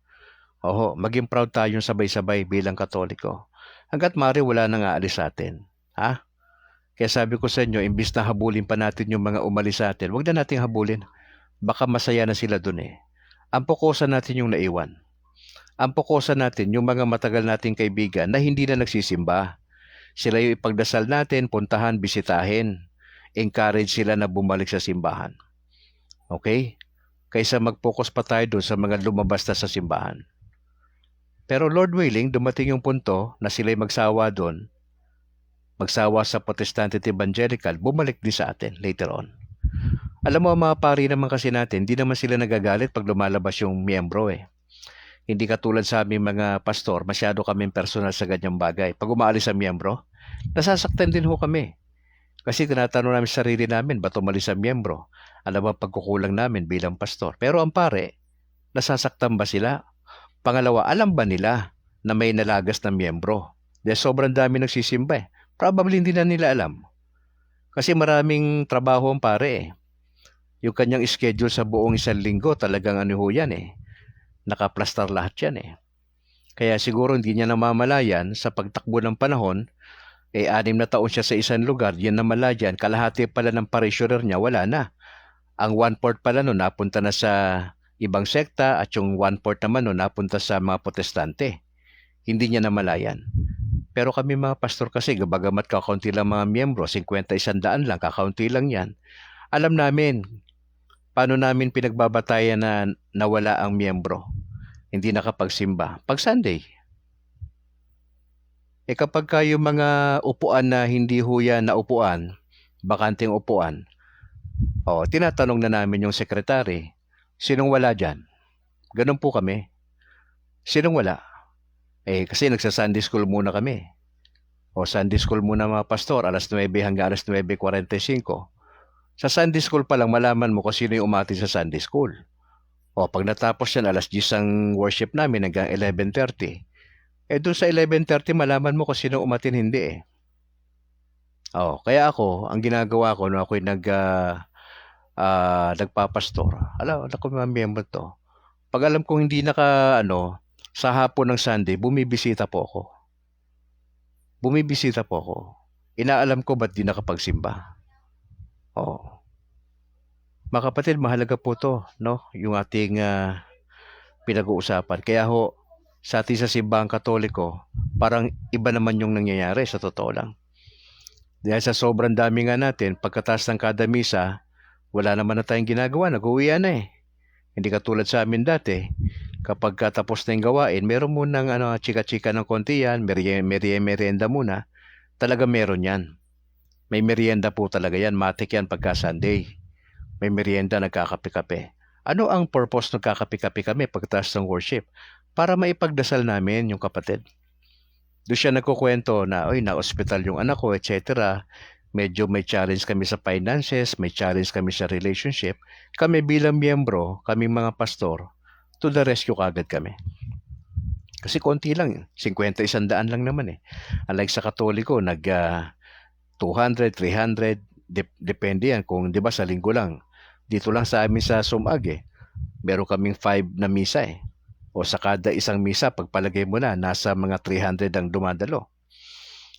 Maging proud tayong sabay-sabay bilang Katoliko. Hanggat maaari wala nang aalis sa atin. Ha? Kaya sabi ko sa inyo, imbis na habulin pa natin yung mga umalis sa atin, huwag na nating habulin. Baka masaya na sila dun eh. Ang pokosan natin yung naiwan. Ang pokosan natin yung mga matagal nating kaibigan na hindi na nagsisimba. Sila yung ipagdasal natin, puntahan, bisitahin. Encourage sila na bumalik sa simbahan. Okay? Kaysa mag-focus pa tayo doon sa mga lumabas na sa simbahan. Pero Lord willing, dumating yung punto na sila'y magsawa doon, magsawa sa Protestant at Evangelical, bumalik din sa atin later on. Alam mo, mga pari naman kasi natin, hindi naman sila nagagalit pag lumalabas yung miyembro eh. Hindi katulad sa aming mga pastor, masyado kaming personal sa ganyang bagay. Pag umaalis ang miyembro, nasasaktan din ho kami. Kasi tinatanong namin sarili namin, ba't umalis ang miyembro? Alam mo, pagkukulang namin bilang pastor. Pero ang pare, nasasaktan ba sila? Pangalawa, alam ba nila na may nalagas na miyembro? Dahil sobrang dami nagsisimba eh. Probably hindi na nila alam. Kasi maraming trabaho ang pare eh. Yung kanyang schedule sa buong isang linggo, talagang ano ho yan eh. Nakaplastar lahat yan eh. Kaya siguro hindi niya namamalayan sa pagtakbo ng panahon, 6 na taon siya sa isang lugar, yan namalayan, kalahati pala ng parishioner niya, wala na. Ang 1/4 pala no, napunta na sa ibang sekta at yung 1/4 naman no, napunta sa mga protestante. Hindi niya namalayan. Pero kami mga pastor kasi, bagamat kakaunti lang mga miyembro, 50-100 lang, kakaunti lang yan. Alam namin, paano namin pinagbabatayan na nawala ang miyembro. Hindi nakapagsimba. Pag Sunday. Kapag kayo mga upuan na hindi huya na upuan, bakanting upuan, tinatanong na namin yung sekretary, sinong wala dyan? Ganun po kami. Sinong wala? Kasi nagsa-Sunday school muna kami. Sunday school muna mga pastor, alas 9 hanggang alas 9:45. Sa Sunday school pa lang malaman mo kung sino yung umati sa Sunday school. Pag natapos yan, alas 10 ang worship namin hanggang 11:30. Doon sa 11:30 malaman mo kung sino umatin hindi eh. Kaya ako, ang ginagawa ko nung ako'y nagpapastor, alam ko mga miyembro to. Pag alam kong hindi sa hapon ng Sunday, bumibisita po ako. Inaalam ko ba't di nakapagsimba. Mga kapatid, mahalaga po to, no? Yung ating pinag-uusapan. Kaya sa ating sa simbahang Katoliko, parang iba naman yung nangyayari sa totoo lang. Dahil sa sobrang dami nga natin, pagkatapos ng kada misa, wala naman na tayong ginagawa, nag-uwian na eh. Hindi katulad sa amin dati, kapag katapos na yung gawain, meron munang chika-chika ng konti yan, merienda muna, talaga meron yan. May merienda po talaga yan, matik yan pagka Sunday. May merienda, nagkakape-kape. Ano ang purpose ng kakape-kape kami pagkatapos ng worship? Para maipagdasal namin yung kapatid. Doon siya nagkukwento na, na-hospital yung anak ko, etc. Medyo may challenge kami sa finances, may challenge kami sa relationship. Kami bilang miyembro, kami mga pastor, to the rescue kagad kami. Kasi konti lang, 50-100 lang naman eh. Unlike sa Katoliko, 200, 300, depende yan kung 'di ba sa linggo lang. Dito lang sa amin sa Sumag meron kaming 5 na misa eh. O sa kada isang misa, pagpalagay mo na, nasa mga 300 ang dumadalo.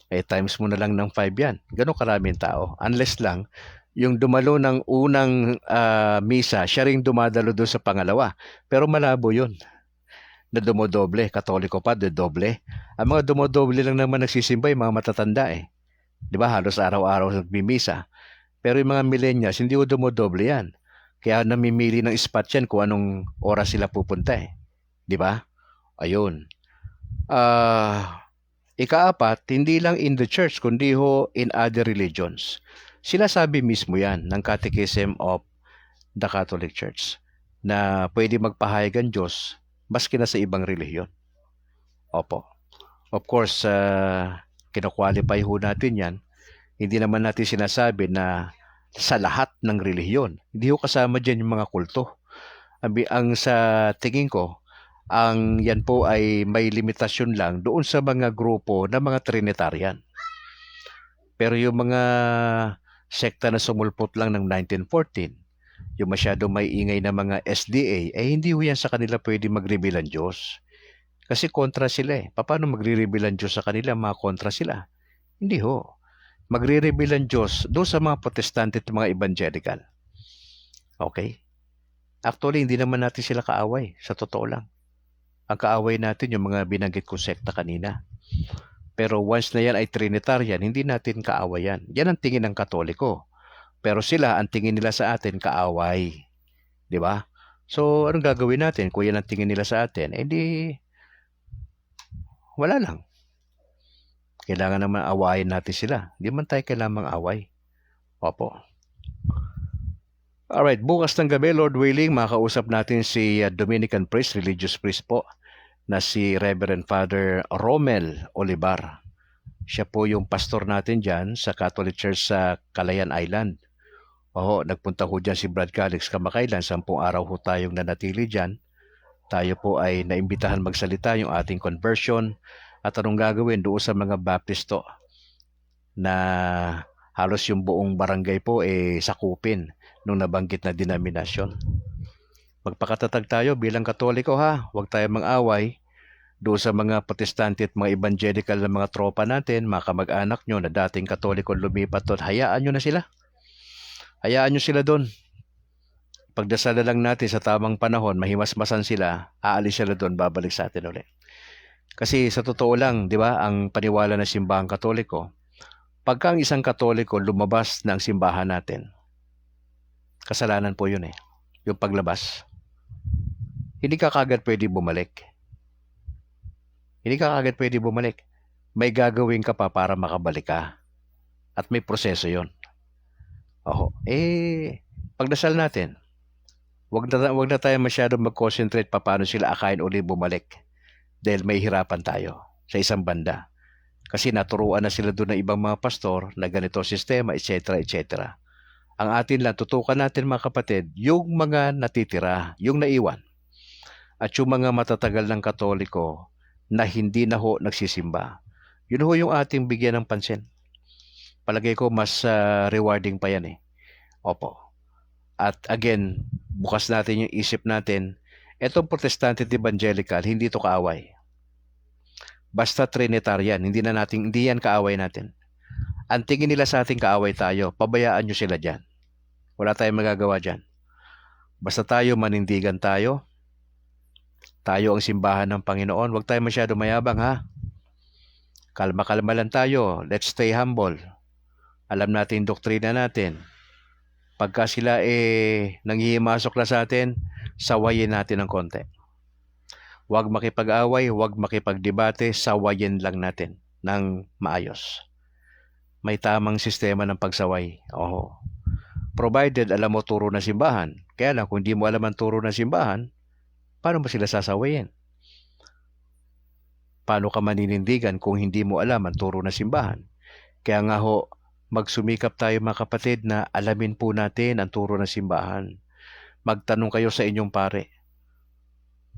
Times mo na lang ng 5 yan. Ganun karaming tao. Unless lang, yung dumalo ng unang misa, siya rin dumadalo doon sa pangalawa. Pero malabo yun. Na dumodoble. Katoliko pa, doble. Ang mga dumodoble lang naman nagsisimba, yung mga matatanda eh. Di ba? Halos araw-araw nagmimisa. Pero yung mga millennials, hindi ko dumodoble yan. Kaya namimili ng spot yan kung anong oras sila pupunta eh. Di ba? Ayun. Ikaapat, hindi lang in the church, kundi in other religions. Sila sabi mismo yan ng Catechism of the Catholic Church na pwede magpahayag ang Diyos maski na sa ibang relihiyon. Opo. Of course, kino-qualify natin yan Hindi naman natin sinasabi na sa lahat ng relihiyon. Hindi ho kasama dyan yung mga kulto. Ang sa tingin ko, ang yan po ay may limitasyon lang doon sa mga grupo na mga Trinitarian. Pero yung mga sekta na sumulpot lang ng 1914, yung masyado may ingay na mga SDA, hindi ho yan sa kanila pwede mag-reveal ang Diyos. Kasi kontra sila eh. Paano magre-reveal ang Diyos sa kanila? Mga kontra sila. Hindi ho. Magre-reveal ang Diyos doon sa mga protestante at mga evangelical. Okay? Actually, hindi naman natin sila kaaway. Sa totoo lang. Ang kaaway natin yung mga binanggit ko sekta kanina. Pero once na yan ay Trinitarian, hindi natin kaaway yan. Yan ang tingin ng Katoliko. Pero sila, ang tingin nila sa atin, kaaway. Di ba? So, anong gagawin natin? Kung yan ang tingin nila sa atin, di wala lang. Kailangan naman awayin natin sila. Hindi man tayo kailangang away. Opo. Alright, bukas ng gabi, Lord willing, makausap natin si Dominican priest, religious priest po, na si Reverend Father Romel Olivar. Siya po yung pastor natin dyan sa Catholic Church sa Calayan Island. Nagpunta ho dyan si Brad Calix kamakailan, 10 araw ho tayong nanatili dyan. Tayo po ay naimbitahan magsalita yung ating conversion at anong gagawin doon sa mga Baptisto na halos yung buong barangay po sakupin nung nabanggit na denominasyon. Magpakatatag tayo bilang Katoliko ha, huwag tayo mang-away doon sa mga Protestante at mga evangelical na mga tropa natin, mga kamag-anak nyo na dating Katoliko lumipat doon, hayaan nyo na sila. Hayaan nyo sila doon. Pagdasal lang natin sa tamang panahon, mahimasmasan sila, aalis sila doon, babalik sa atin ulit. Kasi sa totoo lang, di ba, ang paniwala ng simbahang Katoliko, pagka ang isang Katoliko lumabas ng simbahan natin, kasalanan po yun yung paglabas. Hindi ka kagad pwede bumalik. Hindi ka kagad pwede bumalik. May gagawin ka pa para makabalik ka. At may proseso yun. Pagdasal natin, wag na tayo masyadong mag-concentrate pa paano sila akain uli bumalik. Dahil may hirapan tayo sa isang banda. Kasi naturuan na sila doon ng ibang mga pastor na ganito sistema, etc. etc. Ang atin lang, tutukan natin mga kapatid, yung mga natitira, yung naiwan. At yung mga matatagal ng Katoliko na hindi na ho nagsisimba. Yun ho yung ating bigyan ng pansin. Palagay ko mas rewarding pa yan Opo. At again, bukas natin yung isip natin, etong Protestante at Evangelical, hindi ito kaaway. Basta Trinitarian, hindi yan kaaway natin. Ang tingin nila sa ating kaaway tayo, pabayaan nyo sila dyan. Wala tayong magagawa dyan. Basta tayo, manindigan tayo. Tayo ang simbahan ng Panginoon. Huwag tayo masyado mayabang ha. Kalma-kalma lang tayo. Let's stay humble. Alam natin yung doktrina natin. Pagka sila nanghihimasok na sa atin, sawayin natin ng konti. Huwag makipag-away, huwag makipagdebate, sawayin lang natin ng maayos. May tamang sistema ng pagsaway. Provided alam mo turo na simbahan. Kaya lang, kung di mo alam ang turo na simbahan, paano mo sila sasawayin? Paano ka maninindigan kung hindi mo alam ang turo na simbahan? Kaya nga magsumikap tayo mga kapatid na alamin po natin ang turo ng simbahan. Magtanong kayo sa inyong pare.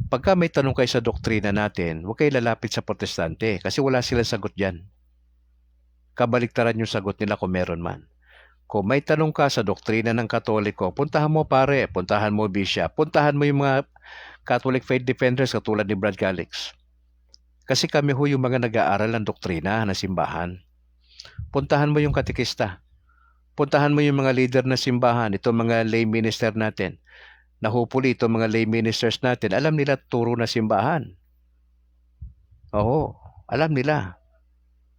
Pagka may tanong kayo sa doktrina natin, huwag kayo lalapit sa Protestante kasi wala silang sagot dyan. Kabaliktaran yung sagot nila kung meron man. Kung may tanong ka sa doktrina ng Katoliko, puntahan mo pare, puntahan mo bishop, puntahan mo yung mga Catholic Faith Defenders katulad ni Brad Calix. Kasi kami yung mga nag-aaral ng doktrina ng simbahan. Puntahan mo yung katekista. Puntahan mo yung mga leader na simbahan, itong mga lay minister natin. Nahupuli itong mga lay ministers natin, alam nila turo na simbahan. Alam nila.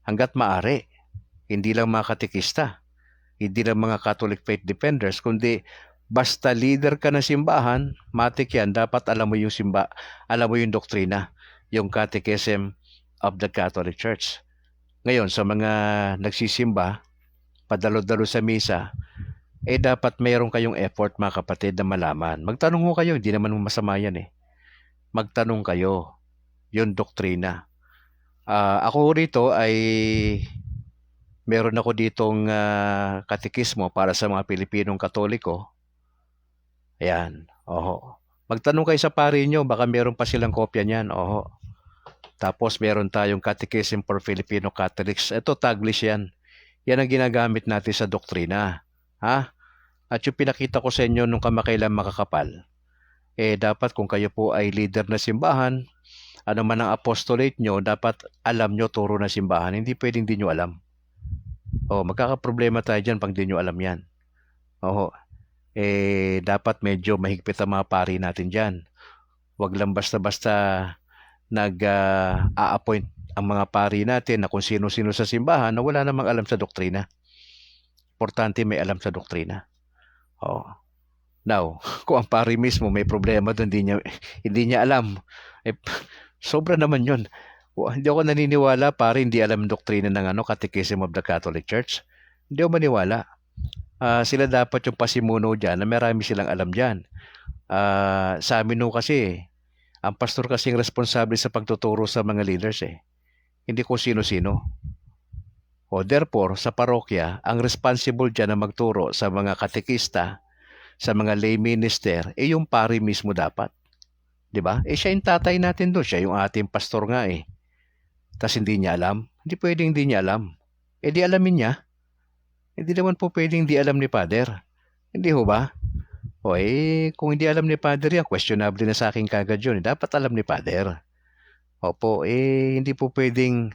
Hanggat maaari. Hindi lang mga katekista. Hindi lang mga Catholic Faith Defenders, kundi basta leader ka ng simbahan, matik yan, dapat alam mo yung doktrina, yung catechism of the Catholic Church. Ngayon, sa mga nagsisimba, padalo-dalo sa misa, dapat mayroon kayong effort mga kapatid na malaman. Magtanong mo kayo, hindi naman masama yan Magtanong kayo, yung doktrina. Ako rito ay Meron ako ditong katekismo para sa mga Pilipinong Katoliko. Ayan. Oho. Magtanong kayo sa pari nyo, baka meron pa silang kopya niyan. Oho. Tapos meron tayong Catechism for Filipino Catholics. Ito, Taglish yan. Yan ang ginagamit natin sa doktrina. Ha? At yung pinakita ko sa inyo nung kamakailan makakapal, dapat kung kayo po ay leader na simbahan, ano man ang apostolate nyo, dapat alam nyo turo na simbahan. Hindi pwedeng di nyo alam. Magkakaproblema tayo dyan pag di nyo alam yan. Dapat medyo mahigpit ang mga pari natin dyan. Huwag lang basta-basta nag-a-appoint ang mga pari natin na kung sino-sino sa simbahan na wala namang alam sa doktrina. Importante may alam sa doktrina. Now, kung ang pari mismo may problema doon, hindi niya alam, sobra naman yun. Hindi ako naniniwala, pari, hindi alam doktrina ng Catechism of the Catholic Church. Hindi ako maniwala. Sila dapat yung pasimuno dyan na marami silang alam dyan. Sa amin kasi, ang pastor kasing responsable sa pagtuturo sa mga leaders Hindi ko sino-sino. Therefore, sa parokya, ang responsible dyan na magturo sa mga katekista, sa mga lay minister, yung pari mismo dapat. Diba? Siya yung tatay natin doon. Siya yung ating pastor nga Tas hindi niya alam. Hindi pwedeng hindi niya alam. Di alamin niya. Hindi naman po pwedeng hindi alam ni Father. Hindi ho ba? Kung hindi alam ni Father yan, questionable na sa akin kagad yun. Dapat alam ni Father. Opo, hindi po pwedeng,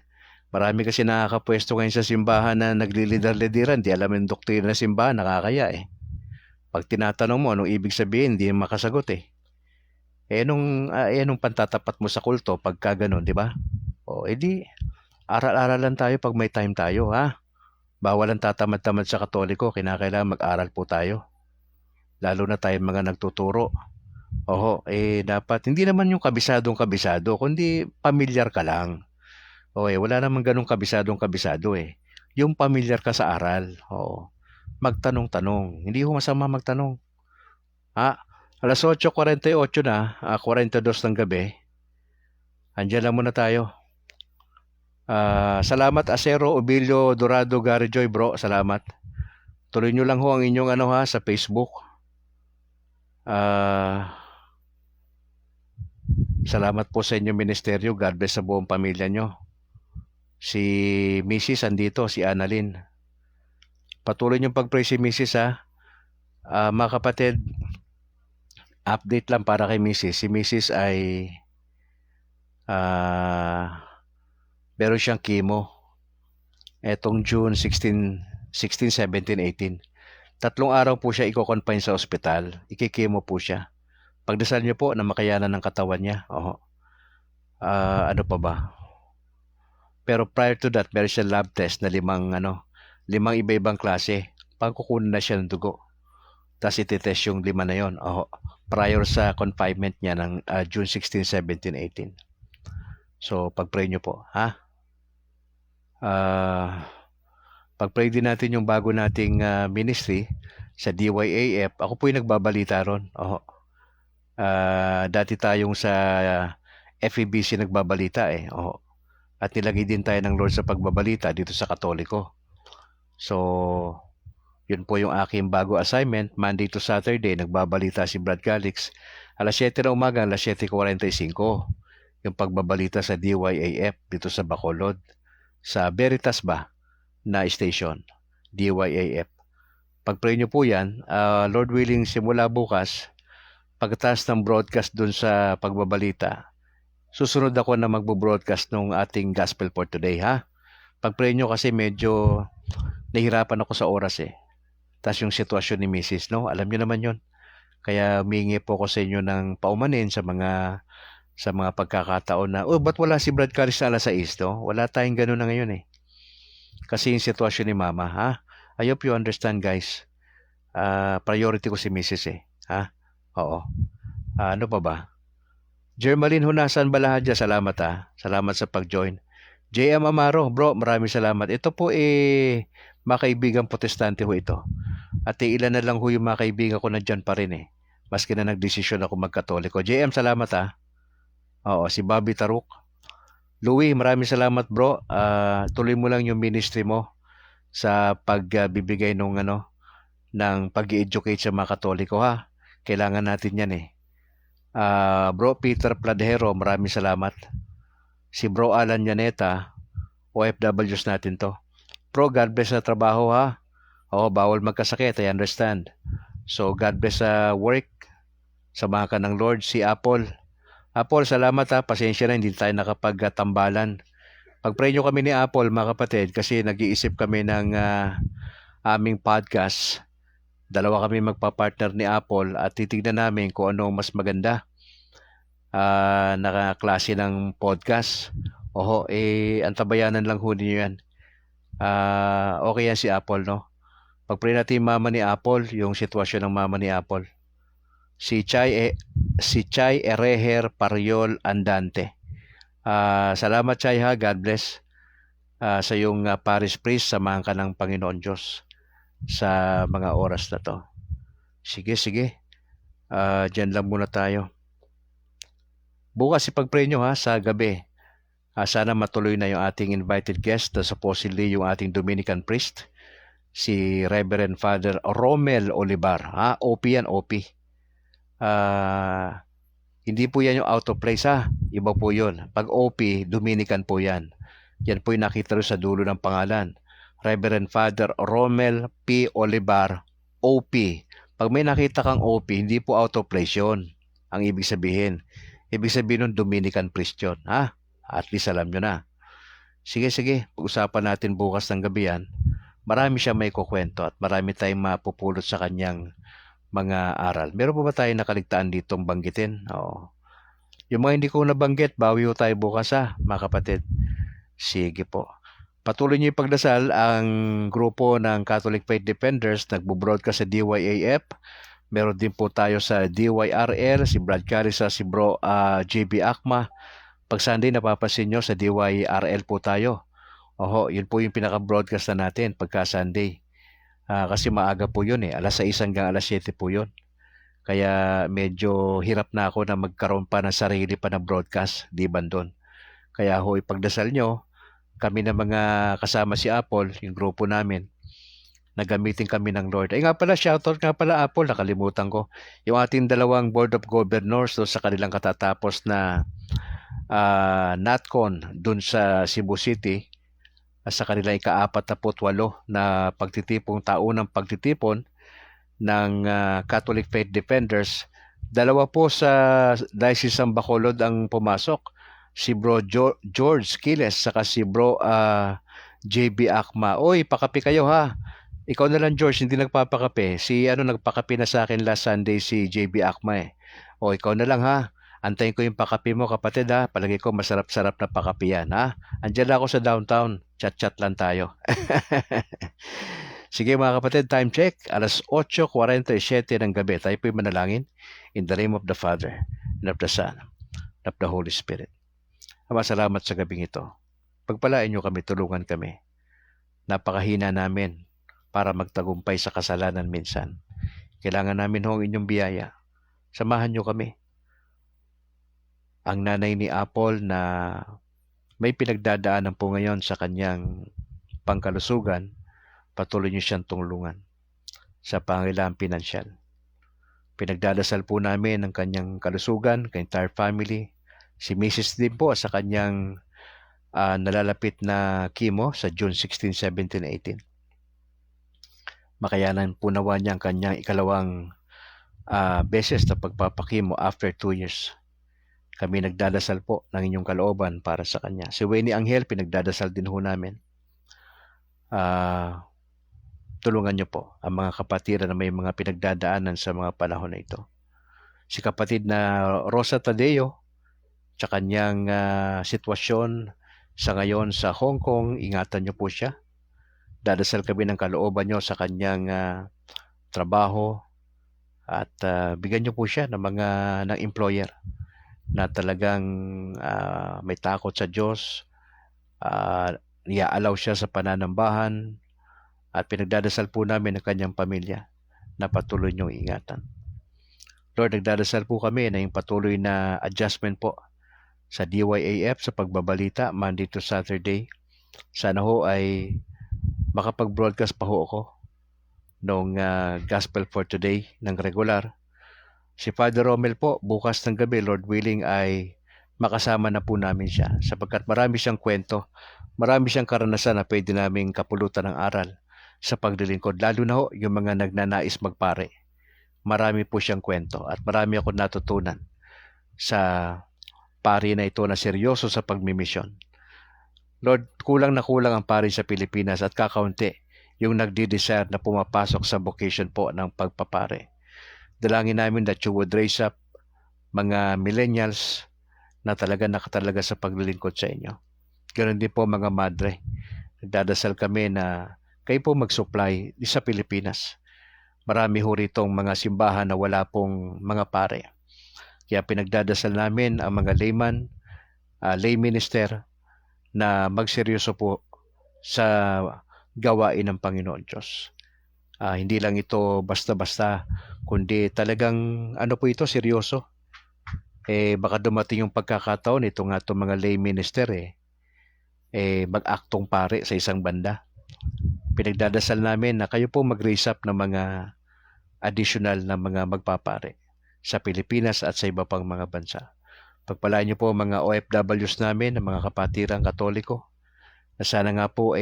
marami kasi nakakapwesto ngayon sa simbahan na naglilidar-lidiran, di alam yung doktrina ng simbahan, nakakaya Pag tinatanong mo, anong ibig sabihin, hindi makasagot nung pantatapat mo sa kulto, pagka ganun, di ba? Di, aral-aralan tayo pag may time tayo, ha? Bawal ang tatamad-tamad sa Katoliko, kinakailangan mag-aral po tayo. Lalo na tayo mga nagtuturo. Dapat, hindi naman yung kabisadong-kabisado, kundi pamilyar ka lang. Wala namang ganong kabisadong-kabisado Yung pamilyar ka sa aral. Magtanong-tanong. Hindi ho masama magtanong. Alas 8:48 na, 42 ng gabi. Andiyan lang muna tayo. Salamat Acero, Obilio, Dorado, Gary Joy, bro. Salamat. Tuloy nyo lang ho ang inyong sa Facebook. Salamat po sa inyong ministeryo. God bless sa buong pamilya nyo. Si Mrs. andito, si Annalyn. Patuloy nyo pag-pray si Mrs. Mga kapatid, update lang para kay Mrs. Si Mrs. ay meron siyang chemo. Etong June 16, 17, 18. 3 araw po siya i-confine sa ospital. Ikikemo po siya. Pagdasal niyo po na makayanan ng katawan niya. Ano pa ba? Pero prior to that, meron siya lab test na 5 iba-ibang klase. Pagkukunan na siya ng dugo. Tapos ititest yung 5 na yon. Prior sa confinement niya ng June 16, 17, 18. So, pag-pray niyo po, ha? Pag-pray din natin yung bago nating ministry sa DYAF. Ako po yung nagbabalita ron. Dati tayong sa FEBC nagbabalita At nilagay din tayo ng Lord sa pagbabalita dito sa Katoliko. So, yun po yung aking bago assignment. Monday to Saturday, nagbabalita si Brad Calix. Alas 7 na umaga, alas 7:45. Yung pagbabalita sa DYAF dito sa Bacolod. Sa Veritas ba na station, DYAF. Pag-pray nyo po yan, Lord willing, simula bukas, pagkatapos ng broadcast dun sa pagbabalita, susunod ako na magbo-broadcast ng ating Gospel for Today, ha? Pag-pray nyo kasi medyo nahirapan ako sa oras Tapos yung sitwasyon ni Mrs., no? Alam nyo naman yon. Kaya humingi po ako sa inyo ng paumanin sa mga pagkakataon na, ba't wala si Brad Caris na alas 6, no? Wala tayong gano'n na ngayon Kasi yung sitwasyon ni Mama, ha? I hope you understand, guys. Priority ko si Mrs. ha? Oo. Ano pa ba? Jermaline Hunasan Balahadya, salamat Salamat sa pag-join. JM Amaro, bro, maraming salamat. Ito po mga kaibigan protestante ho ito. At ilan na lang ho yung mga kaibigan ko na dyan pa rin Maski na nagdesisyon ako magkatoliko. JM, salamat Oo, si Bobby Taruk. Louie, maraming salamat bro. Tuloy mo lang yung ministry mo sa pagbibigay ng pag-educate sa mga Katoliko ha. Kailangan natin yan eh. Bro Peter Pladero, maraming salamat. Si Bro Alan Yaneta, OFWs natin to. Bro, God bless sa trabaho ha. Oo, bawal magkasakit, I understand. So, God bless sa work. Samahan ka ng Lord. Si Apple. Apple, salamat ha. Pasensya na, hindi tayo nakapagtambalan. Pag-pray nyo kami ni Apple, mga kapatid, kasi nag-iisip kami ng aming podcast. Dalawa kami magpa-partner ni Apple at titignan namin kung ano mas maganda na klase ng podcast. Oho, antabayanan lang ho niyo yan. Okay yan si Apple, no? Pag-pray natin yung mama ni Apple, yung sitwasyon ng mama ni Apple. Si Chay Ereher Pariol Andante. Salamat Chay ha, God bless. Sa iyong parish priest, samahan ka ng Panginoon Diyos sa mga oras na to. Sige. Diyan lang muna tayo. Bukas ipag-pray nyo ha, sa gabi. Sana matuloy na yung ating invited guest na supposedly yung ating Dominican priest, si Reverend Father Romel Olivar. OP yan, OP. Hindi po yan yung out of place ha. Iba po yun. Pag OP, Dominican po yan. Yan po yung nakita rin sa dulo ng pangalan. Reverend Father Romel P. Olivar, OP. Pag may nakita kang OP, hindi po out of place yun. Ang ibig sabihin. Ibig sabihin nun, Dominican priest yun. Ha? At least alam nyo na. Sige. Pag-usapan natin bukas ng gabi yan. Marami siya may kukwento at marami tayong mapupulot sa kanyang mga aral. Meron pa ba tayong nakaligtaan ditong banggitin? Oo. Yung mga hindi ko nabanggit, bawi ho tayo bukas ha, mga kapatid. Sige po. Patuloy niyo ipagdasal ang grupo ng Catholic Faith Defenders, nagbo-broadcast sa DYAF. Meron din po tayo sa DYRL, si Brad Carissa, si Bro JB Akma. Pag Sunday, napapansin nyo, sa DYRL po tayo. Oho, yun po yung pinaka-broadcast na natin pagka Sunday. Kasi maaga po yun eh. Alas 6 hanggang alas 7 po yun. Kaya medyo hirap na ako na magkaroon pa ng sarili pa na broadcast, di ba doon? Kaya ho, ipagdasal nyo, kami na mga kasama si Apple, yung grupo namin, nagamitin kami ng Lord. Ay nga pala, shoutout nga pala Apple, nakalimutan ko. Yung ating dalawang Board of Governors doon sa kanilang katatapos na NatCon doon sa Cebu City, sa kanila ika-48 na pagtitipong taunang pagtitipon ng Catholic Faith Defenders. Dalawa po sa Diocese ng Bacolod ang pumasok. Si Bro George Quiles saka si Bro JB Akma. Oy, pakape kayo ha. Ikaw na lang George, hindi nagpapakape. Si nagpakape na sa akin last Sunday si JB Akma eh. O ikaw na lang ha. Antayin ko yung pakape mo kapatid ha. Palagi ko masarap-sarap na pakape yan ha. Andiyan lang ako sa downtown. Chat-chat lang tayo. Sige mga kapatid, time check. Alas 8:47 ng gabi. Tayo po'y manalangin. In the name of the Father, and of the Son, and of the Holy Spirit. Ama, salamat sa gabing ito. Pagpalain nyo kami, tulungan kami. Napakahina namin para magtagumpay sa kasalanan minsan. Kailangan namin ho ang inyong biyaya. Samahan nyo kami. Ang nanay ni Apple na may pinagdadaanan po ngayon sa kanyang pangkalusugan, patuloy niyo siyang tulungan sa pangailangan pinansyal. Pinagdadasal po namin ang kanyang kalusugan, kay entire family. Si Mrs. din po sa kanyang nalalapit na chemo sa June 16, 17, 18. Makayanan po nawa niya ang kanyang ikalawang beses na pagpapakimo after 2 years. Kami nagdadasal po ng inyong kalooban para sa kanya. Si Winnie Angel, pinagdadasal din ho namin. Tulungan niyo po ang mga kapatiran na may mga pinagdadaanan sa mga panahon na ito. Si kapatid na Rosa Tadeo, sa kanyang sitwasyon sa ngayon sa Hong Kong, ingatan niyo po siya. Dadasal kami ng kalooban niyo sa kanyang trabaho at bigyan niyo po siya ng employer na talagang may takot sa Diyos, iaalaw siya sa pananambahan, at pinagdadasal po namin ang kanyang pamilya na patuloy niyong ingatan. Lord, nagdadasal po kami na yung patuloy na adjustment po sa DYAF sa pagbabalita Monday to Saturday. Sana ho ay makapag-broadcast pa ho ako noong Gospel for Today ng regular. Si Father Romel po, bukas ng gabi, Lord willing, ay makasama na po namin siya sapagkat marami siyang kwento, marami siyang karanasan na pwede naming kapulutan ng aral sa paglilingkod, lalo na ho yung mga nagnanais magpare. Marami po siyang kwento at marami ako natutunan sa pari na ito na seryoso sa pagmimisyon. Lord, kulang na kulang ang pari sa Pilipinas at kakaunti yung nagdi-desire na pumapasok sa vocation po ng pagpapare. Dalangin namin that you would raise up mga millennials na talaga nakatalaga sa paglilingkod sa inyo. Ganon din po mga madre. Nagdadasal kami na kayo po mag-supply sa Pilipinas. Marami ho ritong mga simbahan na wala pong mga pare. Kaya pinagdadasal namin ang mga layman, lay minister na magseryoso po sa gawain ng Panginoon Diyos. Hindi lang ito basta-basta, kundi talagang po ito, seryoso. Baka dumating yung pagkakataon, itong mga lay minister mag-aktong pare sa isang banda. Pinagdadasal namin na kayo po mag-raise up ng mga additional na mga magpapare sa Pilipinas at sa iba pang mga bansa. Pagpalaan niyo po mga OFWs namin, ng mga kapatirang Katoliko, na sana nga po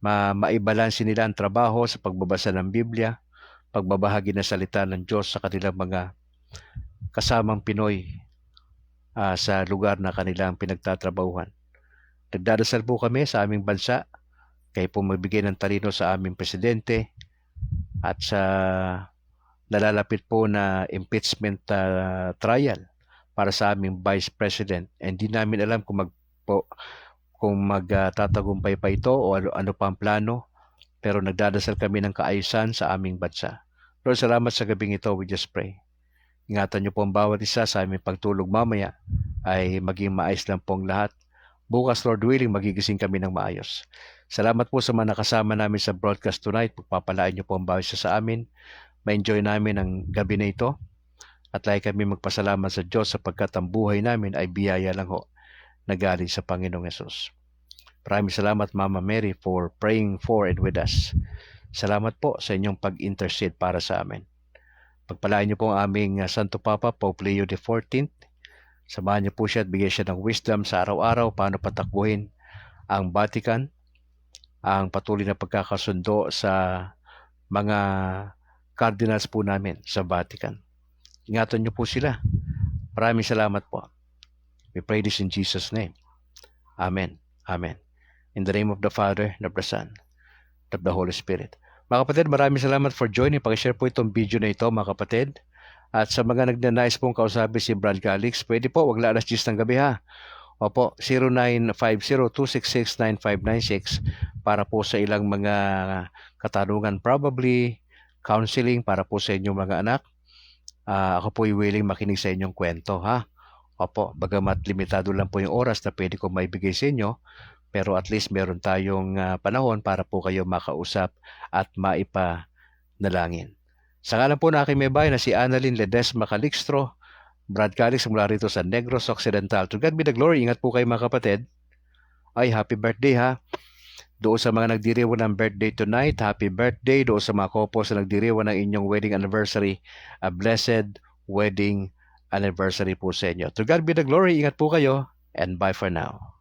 maibalansin nila ang trabaho sa pagbabasa ng Biblia, pagbabahagi ng salita ng Diyos sa kanilang mga kasamang Pinoy sa lugar na kanilang pinagtatrabahuhan. Nagdadasal po kami sa aming bansa, kayo po magbigay ng talino sa aming presidente at sa nalalapit po na impeachment trial para sa aming Vice President. Hindi namin alam kung magtatagumpay pa ito o ano pa ang plano, pero nagdadasal kami ng kaayusan sa aming bansa. Lord, salamat sa gabing ito. We just pray. Ingatan niyo po ang bawat isa sa aming pagtulog mamaya ay maging maayos lang po ang lahat. Bukas, Lord willing, magigising kami ng maayos. Salamat po sa mga nakasama namin sa broadcast tonight. Pagpapalaan niyo po ang bawat isa sa amin. Ma-enjoy namin ang gabi na ito. At lagi kami magpasalamat sa Diyos sapagkat ang buhay namin ay biyaya lang ho na galing sa Panginoong Yesus. Maraming salamat, Mama Mary, for praying for and with us. Salamat po sa inyong pag-intercede para sa amin. Pagpalaan niyo po ang aming Santo Papa, Pope Leo XIV. Samahan niyo po siya at bigyan siya ng wisdom sa araw-araw paano patakbuhin ang Vatican, ang patuloy na pagkakasundo sa mga cardinals po namin sa Vatican. Ingatan niyo po sila. Maraming salamat po. We pray this in Jesus' name. Amen. Amen. In the name of the Father, and of the Son, and of the Holy Spirit. Mga kapatid, maraming salamat for joining. Pakishare po itong video na ito, mga kapatid. At sa mga nagnanais pong kausapin si Brad Calix, pwede po, wag lang alas 10 ng gabi ha. Opo, 0950-266-9596 para po sa ilang mga katanungan, probably counseling para po sa inyong mga anak. Ako po willing makinig sa inyong kwento, ha? Opo, bagamat limitado lang po yung oras na pwede ko maibigay sa inyo, pero at least meron tayong panahon para po kayo makausap at maipanalangin. Sa ngalan po na aking may bahay na si Annalyn Ledesma Calixtro, Brad Calix mula rito sa Negros Occidental. To God be the glory. Ingat po kayo mga kapatid. Ay, happy birthday ha. Doon sa mga nagdiriwan ng birthday tonight, happy birthday. Doon sa mga couples na nagdiriwan ng inyong wedding anniversary, a blessed wedding anniversary po sa inyo. To God be the glory. Ingat po kayo and bye for now.